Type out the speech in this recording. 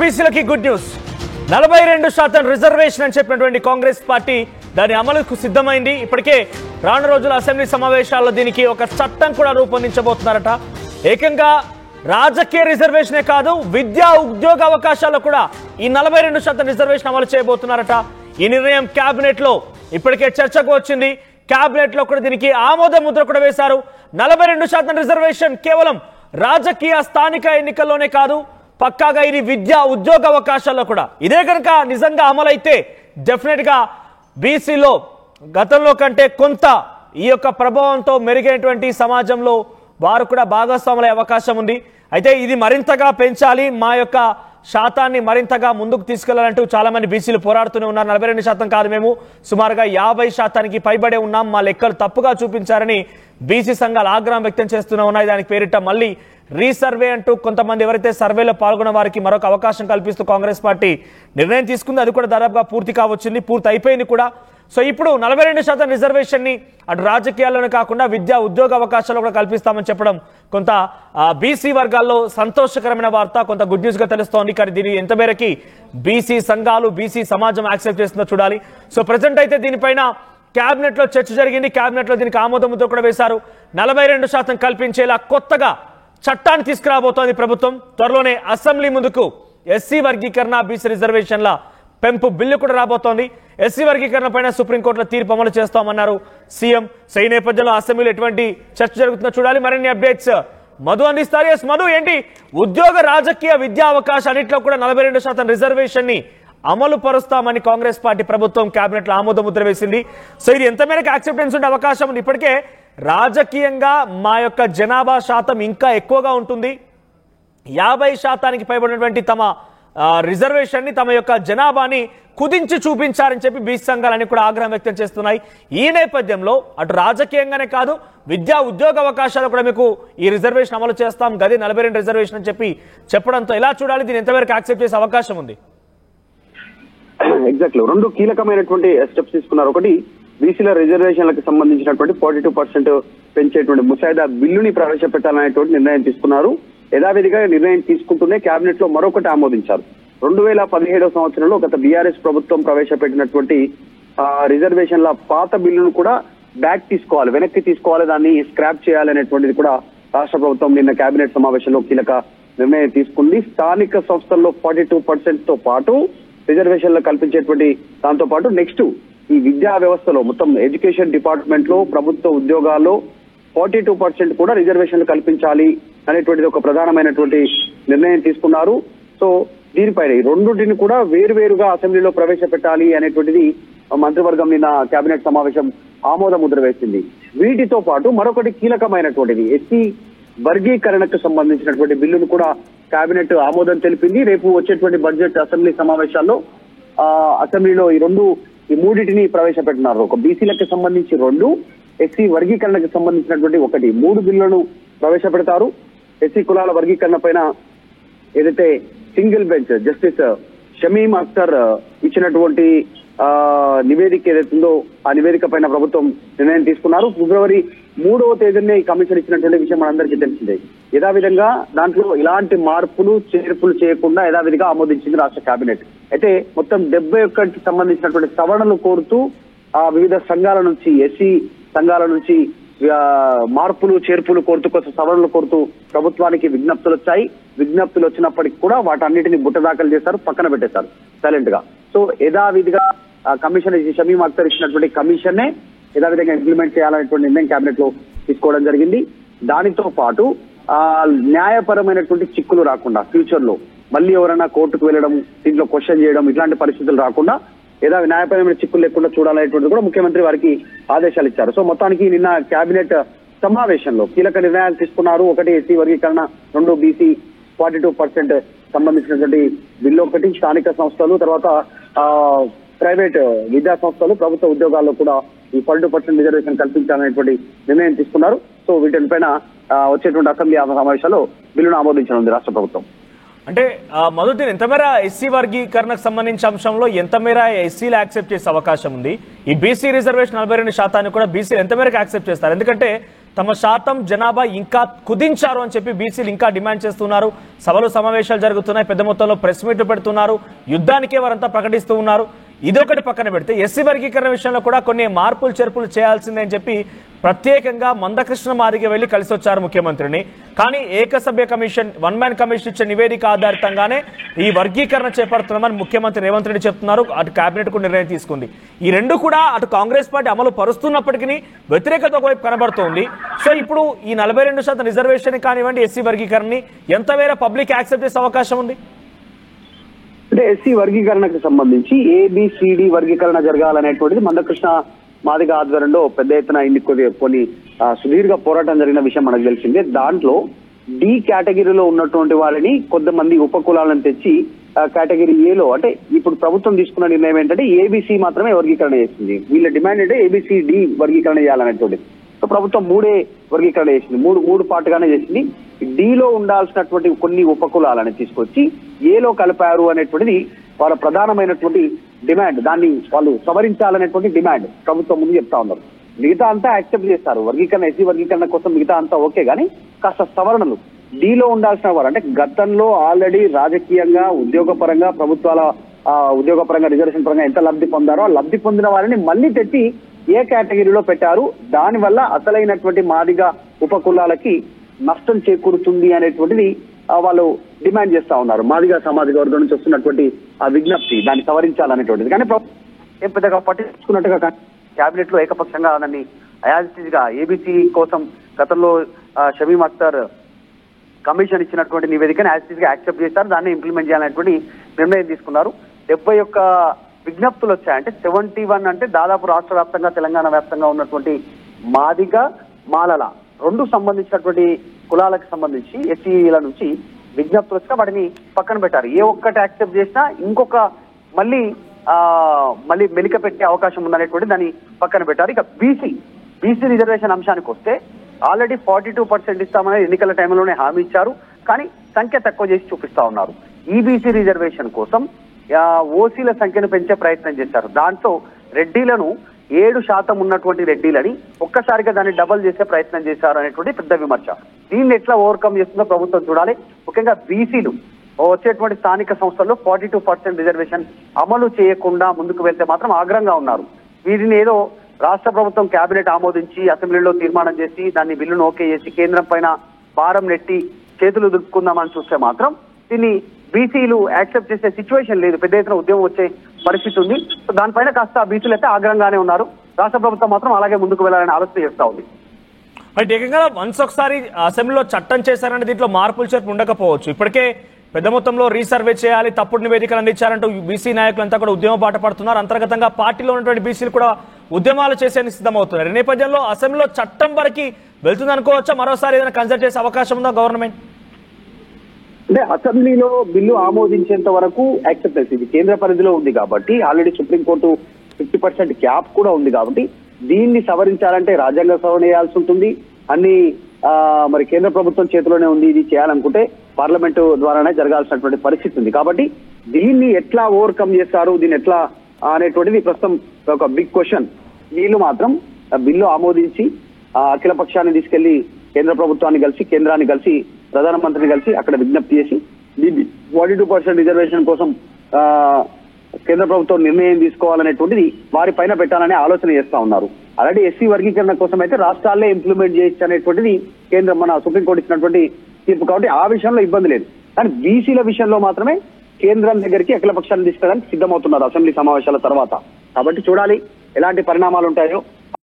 బీసీలకి good news 42% reservation అని చెప్పినటువంటి కాంగ్రెస్ పార్టీ దాని అమలుకు సిద్ధమైంది. ఇప్పటికే రాను రోజుల అసెంబ్లీ సమావేశాల్లో దీనికి ఒక చట్టం కూడా రూపొందించబోతున్నారట. ఏకంగా రాజకీయ రిజర్వేషనే కాదు, విద్యా ఉద్యోగ అవకాశాల్లో కూడా ఈ 42% రిజర్వేషన్ అమలు చేయబోతున్నారట. ఈ నిర్ణయం కేబినెట్ లో ఇప్పటికే చర్చకు వచ్చింది. కేబినెట్ లో కూడా దీనికి ఆమోద ముద్ర కూడా వేశారు. 42% రిజర్వేషన్ కేవలం రాజకీయ స్థానిక ఎన్నికల్లోనే కాదు, పక్కాగా ఇది విద్యా ఉద్యోగ అవకాశాల్లో కూడా. ఇదే కనుక నిజంగా అమలైతే డెఫినెట్ గా బీసీలో గతంలో కంటే కొంత ఈ యొక్క ప్రభావంతో మెరుగైనటువంటి సమాజంలో వారు కూడా భాగస్వాములయ్యే అవకాశం ఉంది. అయితే ఇది మరింతగా పెంచాలి, మా యొక్క శాతాన్ని మరింతగా ముందుకు తీసుకెళ్లాలంటూ చాలా మంది బీసీలు పోరాడుతూనే ఉన్నారు. 42% కాదు, మేము సుమారుగా 50% పైబడే ఉన్నాం, మా లెక్కలు తప్పుగా చూపించారని బీసీ సంఘాలు ఆగ్రహం వ్యక్తం చేస్తూనే ఉన్నాయి. దానికి పేరిట మళ్ళీ రీసర్వే అంటూ కొంతమంది ఎవరైతే సర్వేలో పాల్గొన్న వారికి మరొక అవకాశం కల్పిస్తూ కాంగ్రెస్ పార్టీ నిర్ణయం తీసుకుంది. అది కూడా దాదాపుగా పూర్తి కావచ్చింది, పూర్తి అయిపోయింది కూడా. సో ఇప్పుడు 42% రిజర్వేషన్ ని అటు రాజకీయాల్లోనే కాకుండా విద్యా ఉద్యోగ అవకాశాలు కూడా కల్పిస్తామని చెప్పడం కొంత బీసీ వర్గాల్లో సంతోషకరమైన వార్త, కొంత గుడ్ న్యూస్ గా తెలుస్తోంది. కానీ దీని ఎంత మేరకి బీసీ సంఘాలు బీసీ సమాజం యాక్సెప్ట్ చేస్తుందో చూడాలి. సో ప్రజెంట్ అయితే దీనిపైన కేబినెట్ లో చర్చ జరిగింది. కేబినెట్ లో దీనికి ఆమోద ముద్ర కూడా వేశారు. 42% కల్పించేలా కొత్తగా చట్టాన్ని తీసుకురాబోతోంది ప్రభుత్వం. త్వరలోనే అసెంబ్లీ ముందుకు ఎస్సీ వర్గీకరణ బీసీ రిజర్వేషన్ల పెంపు బిల్లు కూడా రాబోతోంది. ఎస్సీ వర్గీకరణ పైన సుప్రీంకోర్టులో తీర్పు అమలు చేస్తామన్నారు సీఎం. సో ఈ నేపథ్యంలో అసెంబ్లీలో ఎటువంటి చర్చ జరుగుతుందో చూడాలి. మరిన్ని అప్డేట్స్ మధు అందిస్తారు. ఎస్ మధు, ఏంటి ఉద్యోగ రాజకీయ విద్యా అవకాశాన్నిట్లో కూడా 42% రిజర్వేషన్ ని అమలు పరుస్తామని కాంగ్రెస్ పార్టీ ప్రభుత్వం కేబినెట్ లో ఆమోద ముద్ర వేసింది. సో ఇది ఎంత మేరకు యాక్సెప్టెన్స్ ఉండే అవకాశం ఉంది? ఇప్పటికే రాజకీయంగా మా యొక్క జనాభా శాతం ఇంకా ఎక్కువగా ఉంటుంది, 50% పైబడినటువంటి తమ రిజర్వేషన్ ని, తమ యొక్క జనాభాని కుదించి చూపించారని చెప్పి బీసీ సంఘాలన్నీ కూడా ఆగ్రహం వ్యక్తం చేస్తున్నాయి. ఈ నేపథ్యంలో అటు రాజకీయంగానే కాదు, విద్యా ఉద్యోగ అవకాశాలు కూడా మీకు ఈ రిజర్వేషన్ అమలు చేస్తాం, గది 42 రిజర్వేషన్ అని చెప్పడంతో ఎలా చూడాలి? దీన్ని ఎంతవరకు యాక్సెప్ట్ చేసే అవకాశం ఉంది? ఎగ్జాక్ట్లీ రెండు కీలకమైనటువంటి స్టెప్స్ తీసుకున్నారు. ఒకటి, బీసీల రిజర్వేషన్లకు సంబంధించినటువంటి 42% పెంచేటువంటి ముసాయిదా బిల్లుని ప్రవేశపెట్టాలనేటువంటి నిర్ణయం తీసుకున్నారు. యథావిధిగా నిర్ణయం తీసుకుంటూనే కేబినెట్ లో మరొకటి ఆమోదించారు. 2017 సంవత్సరంలో గత బీఆర్ఎస్ ప్రభుత్వం ప్రవేశపెట్టినటువంటి రిజర్వేషన్ల పాత బిల్లును కూడా బ్యాక్ తీసుకోవాలి, వెనక్కి తీసుకోవాలి, దాన్ని స్క్రాప్ చేయాలనేటువంటిది కూడా రాష్ట్ర ప్రభుత్వం నిన్న కేబినెట్ సమావేశంలో కీలక నిర్ణయం తీసుకుంది. స్థానిక సంస్థల్లో 42% తో పాటు రిజర్వేషన్లు కల్పించేటువంటి దాంతో పాటు నెక్స్ట్ ఈ విద్యా వ్యవస్థలో మొత్తం ఎడ్యుకేషన్ డిపార్ట్మెంట్ లో ప్రభుత్వ ఉద్యోగాల్లో 42% కూడా రిజర్వేషన్లు కల్పించాలి అనేటువంటిది ఒక ప్రధానమైనటువంటి నిర్ణయం తీసుకున్నారు. సో దీనిపైన ఈ రెండింటిని కూడా వేరువేరుగా అసెంబ్లీలో ప్రవేశపెట్టాలి అనేటువంటిది మంత్రివర్గం నిన్న కేబినెట్ సమావేశం ఆమోద ముద్ర వేసింది. వీటితో పాటు మరొకటి కీలకమైనటువంటిది ఎస్సీ వర్గీకరణకు సంబంధించినటువంటి బిల్లును కూడా కేబినెట్ ఆమోదం తెలిపింది. రేపు వచ్చేటువంటి బడ్జెట్ అసెంబ్లీ సమావేశాల్లో అసెంబ్లీలో ఈ మూడింటిని ప్రవేశపెట్టినారు. ఒక బీసీలకు సంబంధించి 2, ఎస్సీ వర్గీకరణకు సంబంధించినటువంటి 1, 3 బిల్లులను ప్రవేశపెడతారు. ఎస్సీ కులాల వర్గీకరణ పైన ఏదైతే single bench justice Shamim Akhtar ఇచ్చినటువంటి నివేదిక ఏదైతుందో ఆ నివేదిక పైన ప్రభుత్వం నిర్ణయం తీసుకున్నారు. ఫిబ్రవరి 3వ తేదీనే ఈ కమిషన్ ఇచ్చినటువంటి విషయం మనందరికీ తెలిసిందే. యథావిధంగా దాంట్లో ఇలాంటి మార్పులు చేర్పులు చేయకుండా యథావిధిగా ఆమోదించింది రాష్ట్ర కేబినెట్. అయితే మొత్తం 71కి సంబంధించినటువంటి సవరణలు కోరుతూ వివిధ సంఘాల నుంచి, ఎస్సీ సంఘాల నుంచి మార్పులు చేర్పులు కోరుతూ, కొంచెం సవరణలు కోరుతూ ప్రభుత్వానికి విజ్ఞప్తులు వచ్చాయి. విజ్ఞప్తులు వచ్చినప్పటికీ కూడా వాటన్నిటిని బుట్ట దాఖలు చేశారు, పక్కన పెట్టేశారు సైలెంట్ గా. సో యథావిధిగా కమిషన్ షమీమ్ అఖ్తర్ ఇచ్చినటువంటి కమిషన్ యథావిధంగా ఇంప్లిమెంట్ చేయాలనేటువంటి నిర్ణయం కేబినెట్ లో తీసుకోవడం జరిగింది. దానితో పాటు న్యాయపరమైనటువంటి చిక్కులు రాకుండా, ఫ్యూచర్ లో మళ్ళీ ఎవరైనా కోర్టుకు వెళ్ళడం, దీంట్లో క్వశ్చన్ చేయడం, ఇట్లాంటి పరిస్థితులు రాకుండా న్యాయపరమైన చిక్కులు లేకుండా చూడాలనేటువంటిది కూడా ముఖ్యమంత్రి వారికి ఆదేశాలు ఇచ్చారు. సో మొత్తానికి నిన్న కేబినెట్ సమావేశంలో కీలక నిర్ణయాలు తీసుకున్నారు. 1 ఎస్సీ వర్గీకరణ, 2 బీసీ 42% సంబంధించినటువంటి బిల్లు, 1 స్థానిక సంస్థలు, తర్వాత ప్రైవేట్ విద్యా సంస్థలు, ప్రభుత్వ ఉద్యోగాల్లో కూడా ఈ 42% రిజర్వేషన్ కల్పించాలనేటువంటి నిర్ణయం తీసుకున్నారు. సో వీటిపైన వచ్చేటువంటి అసెంబ్లీ సమావేశాల్లో బిల్లును ఆమోదించనుంది రాష్ట్ర ప్రభుత్వం. అంటే మొదటి ఎంత మేర ఎస్సీ వర్గీకరణకు సంబంధించిన అంశంలో ఎంత మేర ఎస్సీలు యాక్సెప్ట్ చేసే అవకాశం ఉంది? ఈ బీసీ రిజర్వేషన్ 42% కూడా బీసీలు ఎంత మేరకు యాక్సెప్ట్ చేస్తారు? ఎందుకంటే తమ శాతం జనాభా ఇంకా కుదించారు అని చెప్పి బీసీలు ఇంకా డిమాండ్ చేస్తున్నారు. సభలు సమావేశాలు జరుగుతున్నాయి, పెద్ద మొత్తంలో ప్రెస్ మీట్లు పెడుతున్నారు, యుద్ధానికే వారంతా ప్రకటిస్తూ ఉన్నారు. ఇదొకటి పక్కన పెడితే ఎస్సీ వర్గీకరణ విషయంలో కూడా కొన్ని మార్పులు చేర్పులు చేయాల్సిందే అని చెప్పి ప్రత్యేకంగా మందకృష్ణ మాదిగ వెళ్లి కలిసి వచ్చారు ముఖ్యమంత్రిని. కానీ ఏకసభ్య కమిషన్, వన్ మ్యాన్ కమిషన్ ఇచ్చే నివేదిక ఆధారితంగానే ఈ వర్గీకరణ చేపడుతున్నామని ముఖ్యమంత్రి రేవంత్ రెడ్డి చెప్తున్నారు. అటు కేబినెట్ కూడా నిర్ణయం తీసుకుంది. ఈ రెండు కూడా అటు కాంగ్రెస్ పార్టీ అమలు పరుస్తున్నప్పటికీ వ్యతిరేకత ఒకవైపు కనబడుతోంది. సో ఇప్పుడు ఈ 42% రిజర్వేషన్ కానివ్వండి, ఎస్సీ వర్గీకరణని ఎంత వేరే పబ్లిక్ యాక్సెప్ట్ చేసే అవకాశం ఉంది? అంటే ఎస్సీ వర్గీకరణకు సంబంధించి ఏబిసిడి వర్గీకరణ జరగాలనేటువంటిది మందకృష్ణ మాదిగ ఆధ్వర్యంలో పెద్ద ఎత్తున కొన్ని సుదీర్ఘ పోరాటం జరిగిన విషయం మనకు తెలిసిందే. దాంట్లో డి కేటగిరీలో ఉన్నటువంటి వాళ్ళని కొంతమంది ఉపకులాలను తెచ్చి కేటగిరీ ఏలో, అంటే ఇప్పుడు ప్రభుత్వం తీసుకున్న నిర్ణయం ఏంటంటే ఏబిసి మాత్రమే వర్గీకరణ చేసింది. వీళ్ళ డిమాండ్ అంటే ఏబిసిడి వర్గీకరణ చేయాలనేటువంటిది. సో ప్రభుత్వం మూడే వర్గీకరణ చేసింది, మూడు పార్ట్గానే చేసింది. డిలో ఉండాల్సినటువంటి కొన్ని ఉపకులాలను తీసుకొచ్చి ఏలో కలిపారు అనేటువంటిది వాళ్ళ ప్రధానమైనటువంటి డిమాండ్. దాన్ని వాళ్ళు సవరించాలనేటువంటి డిమాండ్ ప్రభుత్వం ముందు చెప్తా ఉన్నారు. మిగతా అంతా యాక్సెప్ట్ చేస్తారు, వర్గీకరణ ఎస్సీ వర్గీకరణ కోసం మిగతా అంతా ఓకే, కానీ కాస్త సవరణలు డిలో ఉండాల్సిన వారు, అంటే గతంలో ఆల్రెడీ రాజకీయంగా ఉద్యోగపరంగా ప్రభుత్వాల ఉద్యోగపరంగా రిజర్వేషన్ పరంగా ఎంత లబ్ధి పొందారో ఆ లబ్ధి పొందిన వారిని మళ్ళీ తెచ్చి ఏ కేటగిరీలో పెట్టారు, దానివల్ల అసలైనటువంటి మాదిగ ఉపకులాలకి నష్టం చేకూరుతుంది అనేటువంటిది వాళ్ళు డిమాండ్ చేస్తా ఉన్నారు. మాదిగ సామాజిక వర్గం నుంచి వస్తున్నటువంటి ఆ విజ్ఞప్తి దాన్ని సవరించాలనేటువంటిది. కానీ ఏం పెద్దగా పట్టించుకున్నట్టుగా కేబినెట్ లో ఏకపక్షంగా దాన్ని గా ఏబిసి కోసం గతంలో షమీమ్ అఖ్తర్ కమిషన్ ఇచ్చినటువంటి నివేదికను గా యాక్సెప్ట్ చేశారు. దాన్ని ఇంప్లిమెంట్ చేయాలనేటువంటి నిర్ణయం తీసుకున్నారు. 71 విజ్ఞప్తులు వచ్చాయంటే 71 అంటే దాదాపు రాష్ట్ర వ్యాప్తంగా తెలంగాణ వ్యాప్తంగా ఉన్నటువంటి మాదిగ మాలల రెండు సంబంధించినటువంటి కులాలకు సంబంధించి ఎస్సీల నుంచి విజ్ఞప్తులు వచ్చినా వాటిని పక్కన పెట్టారు. ఏ ఒక్కటి యాక్సెప్ట్ చేసినా ఇంకొక మళ్ళీ మెలిక పెట్టే అవకాశం ఉందనేటువంటి దాన్ని పక్కన పెట్టారు. ఇక బీసీ రిజర్వేషన్ అంశానికి వస్తే ఆల్రెడీ 42% ఇస్తామని ఎన్నికల టైంలోనే హామీ ఇచ్చారు, కానీ సంఖ్య తక్కువ చేసి చూపిస్తా ఉన్నారు. ఈబీసీ రిజర్వేషన్ కోసం ఓసీల సంఖ్యను పెంచే ప్రయత్నం చేశారు. దాంతో రెడ్డిలను 7% ఉన్నటువంటి రెడ్డిలని ఒక్కసారిగా దాన్ని డబల్ చేసే ప్రయత్నం చేశారు అనేటువంటి పెద్ద విమర్శ. దీన్ని ఎట్లా ఓవర్కమ్ చేస్తుందో ప్రభుత్వం చూడాలి. ముఖ్యంగా బీసీలు వచ్చేటువంటి స్థానిక సంస్థల్లో 42% రిజర్వేషన్ అమలు చేయకుండా ముందుకు వెళ్తే మాత్రం ఆగ్రహంగా ఉన్నారు. వీరిని ఏదో రాష్ట్ర ప్రభుత్వం కేబినెట్ ఆమోదించి అసెంబ్లీలో తీర్మానం చేసి దాన్ని బిల్లును ఓకే చేసి కేంద్రం పైన భారం నెట్టి చేతులు దులుపుకుందామని చూస్తే మాత్రం దీన్ని బీసీలు యాక్సెప్ట్ చేసే సిచ్యువేషన్ లేదు. పెద్ద ఎత్తున ఉద్యమం వచ్చే పరిస్థితి ఉంది. సో దానిపైన కాస్త బీసీలు అయితే ఆగ్రహంగానే ఉన్నారు. రాష్ట్ర ప్రభుత్వం మాత్రం అలాగే ముందుకు వెళ్లాలని ఆలోచన చేస్తా ఉంది. అంటే ఏకంగా ఒకసారి అసెంబ్లీలో చట్టం చేశారంటే దీంట్లో మార్పులు చేర్పు ఉండకపోవచ్చు. ఇప్పటికే పెద్ద మొత్తంలో రీసర్వే చేయాలి, తప్పుడు నివేదికలు అందించాలంటూ బీసీ నాయకులంతా కూడా ఉద్యమ బాట పడుతున్నారు. అంతర్గతంగా పార్టీలో ఉన్నటువంటి బీసీలు కూడా ఉద్యమాలు చేసేందుకు సిద్ధమవుతున్నారు. ఈ నేపథ్యంలో అసెంబ్లీలో చట్టం వరకు వెళ్తుంది అనుకోవచ్చా? మరోసారి ఏదైనా కన్సల్ట్ చేసే అవకాశం ఉందా గవర్నమెంట్? అంటే అసెంబ్లీలో బిల్లు ఆమోదించేంత వరకు యాక్సెప్టెన్స్, ఇది కేంద్ర పరిధిలో ఉంది కాబట్టి ఆల్రెడీ సుప్రీంకోర్టు 50% క్యాప్ కూడా ఉంది కాబట్టి దీన్ని సవరించాలంటే రాజ్యాంగ సవరణ చేయాల్సి ఉంటుంది. అన్ని మరి కేంద్ర ప్రభుత్వం చేతిలోనే ఉంది. ఇది చేయాలనుకుంటే పార్లమెంటు ద్వారానే జరగాల్సినటువంటి పరిస్థితి ఉంది. కాబట్టి దీన్ని ఎట్లా ఓవర్కమ్ చేస్తారు, దీన్ని ఎట్లా అనేటువంటిది ప్రస్తుతం ఒక బిగ్ క్వశ్చన్. వీళ్ళు మాత్రం బిల్లు ఆమోదించి అఖిల పక్షాన్ని తీసుకెళ్లి కేంద్ర ప్రభుత్వాన్ని కలిసి, కేంద్రాన్ని కలిసి, ప్రధానమంత్రిని కలిసి అక్కడ విజ్ఞప్తి చేసి 42% రిజర్వేషన్ కోసం కేంద్ర ప్రభుత్వం నిర్ణయం తీసుకోవాలనేటువంటిది వారి పైన పెట్టాలనే ఆలోచన చేస్తా ఉన్నారు. అలాంటి ఎస్సీ వర్గీకరణ కోసం అయితే రాష్ట్రాలే ఇంప్లిమెంట్ చేయొచ్చు అనేటువంటిది కేంద్రం మన సుప్రీంకోర్టు ఇచ్చినటువంటి తీర్పు. కాబట్టి ఆ విషయంలో ఇబ్బంది లేదు. కానీ బీసీల విషయంలో మాత్రమే కేంద్రం దగ్గరికి అఖిల పక్షాలను తీసుకెళ్ళడానికి సిద్ధమవుతున్నారు అసెంబ్లీ సమావేశాల తర్వాత. కాబట్టి చూడాలి ఎలాంటి పరిణామాలు ఉంటాయో.